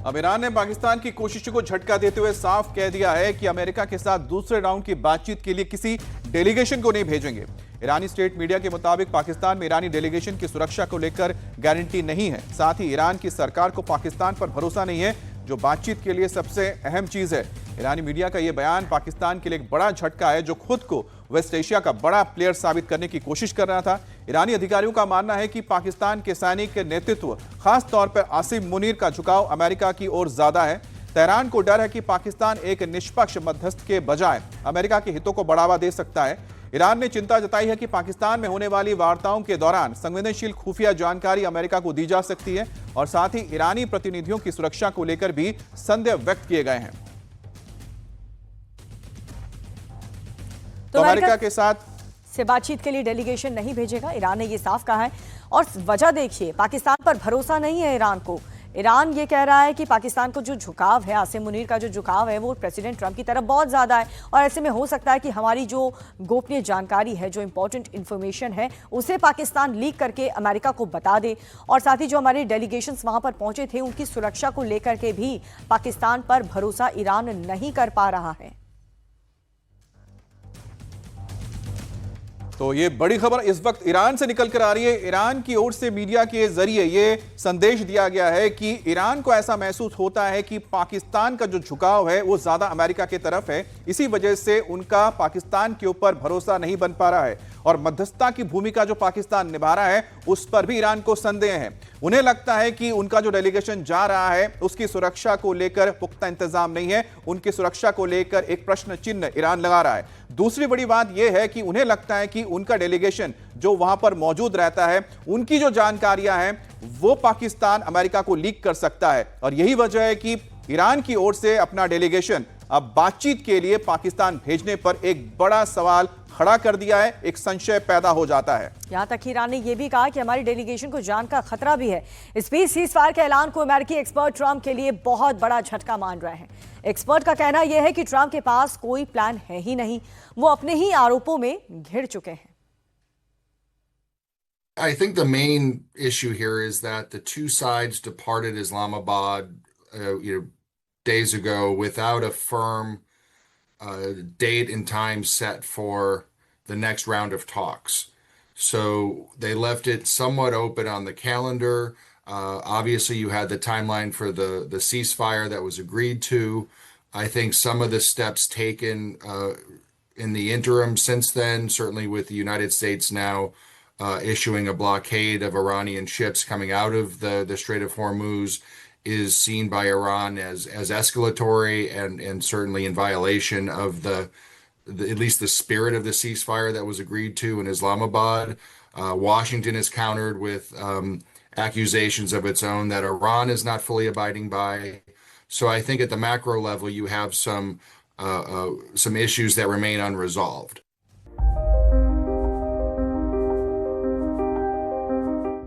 अब ईरान ने पाकिस्तान की कोशिशों को झटका देते हुए साफ कह दिया है कि अमेरिका के साथ दूसरे राउंड की बातचीत के लिए किसी डेलीगेशन को नहीं भेजेंगे। ईरानी स्टेट मीडिया के मुताबिक पाकिस्तान में ईरानी डेलीगेशन की सुरक्षा को लेकर गारंटी नहीं है। साथ ही ईरान की सरकार को पाकिस्तान पर भरोसा नहीं है, जो बातचीत के लिए सबसे अहम चीज है। ईरानी मीडिया का यह बयान पाकिस्तान के लिए एक बड़ा झटका है, जो खुद को वेस्ट एशिया का बड़ा प्लेयर साबित करने की कोशिश कर रहा था। ईरानी अधिकारियों का मानना है कि पाकिस्तान के सैनिक नेतृत्व, खास तौर पर आसिम मुनीर का झुकाव अमेरिका की ओर ज्यादा है। तेहरान को डर है कि पाकिस्तान एक निष्पक्ष मध्यस्थ के बजाय अमेरिका के हितों को बढ़ावा दे सकता है। ईरान ने चिंता जताई है कि पाकिस्तान में होने वाली वार्ताओं के दौरान संवेदनशील खुफिया जानकारी अमेरिका को दी जा सकती है और साथ ही ईरानी प्रतिनिधियों की सुरक्षा को लेकर भी संदेह व्यक्त किए गए हैं। तो अमेरिका के साथ से बातचीत के लिए डेलीगेशन नहीं भेजेगा, ईरान ने यह साफ कहा है। और वजह देखिए, पाकिस्तान पर भरोसा नहीं है ईरान को। ईरान ये कह रहा है कि पाकिस्तान को जो झुकाव है, आसिम मुनीर का जो झुकाव है, वो प्रेसिडेंट ट्रंप की तरफ बहुत ज़्यादा है। और ऐसे में हो सकता है कि हमारी जो गोपनीय जानकारी है, जो इंपॉर्टेंट इन्फॉर्मेशन है, उसे पाकिस्तान लीक करके अमेरिका को बता दे। और साथ ही जो हमारे डेलीगेशंस वहाँ पर पहुँचे थे, उनकी सुरक्षा को लेकर के भी पाकिस्तान पर भरोसा ईरान नहीं कर पा रहा है। तो ये बड़ी खबर इस वक्त ईरान से निकल कर आ रही है। ईरान की ओर से मीडिया के जरिए ये संदेश दिया गया है कि ईरान को ऐसा महसूस होता है कि पाकिस्तान का जो झुकाव है वो ज्यादा अमेरिका की तरफ है, इसी वजह से उनका पाकिस्तान के ऊपर भरोसा नहीं बन पा रहा है और मध्यस्थता की भूमिका जो पाकिस्तान निभा रहा है उस पर भी ईरान को संदेह है। उन्हें लगता है कि उनका जो डेलीगेशन जा रहा है उसकी सुरक्षा को लेकर पुख्ता इंतजाम नहीं है, उनकी सुरक्षा को लेकर एक प्रश्न चिन्ह ईरान लगा रहा है। दूसरी बड़ी बात यह है कि उन्हें लगता है कि उनका डेलीगेशन जो वहां पर मौजूद रहता है, उनकी जो जानकारियां हैं वो पाकिस्तान अमेरिका को लीक कर सकता है और यही वजह है कि ईरान की ओर से अपना डेलीगेशन अब बातचीत के लिए पाकिस्तान भेजने पर एक बड़ा सवाल खड़ा कर दिया है, एक संशय पैदा हो जाता है। यहां तक ईरान ने यह भी कहा कि हमारी डेलीगेशन को जान का खतरा भी है। इस बीच सीज़फायर के ऐलान को अमेरिकी एक्सपर्ट ट्रंप के लिए बहुत बड़ा झटका मान रहे हैं। एक्सपर्ट का कहना यह है कि ट्रंप के पास कोई प्लान है ही नहीं, वो अपने ही आरोपों में घिर चुके हैं। I think the main issue here is that the two sides departed Islamabad, days ago without a firm date and time set for the next round of talks. So they left it somewhat open on the calendar. Obviously, you had the timeline for the ceasefire that was agreed to. I think some of the steps taken in the interim since then, certainly with the United States now issuing a blockade of Iranian ships coming out of the Strait of Hormuz, is seen by Iran as escalatory and certainly in violation of at least the spirit of the ceasefire that was agreed to in Islamabad. Washington is countered with accusations of its own that Iran is not fully abiding by. So I think at the macro level, you have some issues that remain unresolved.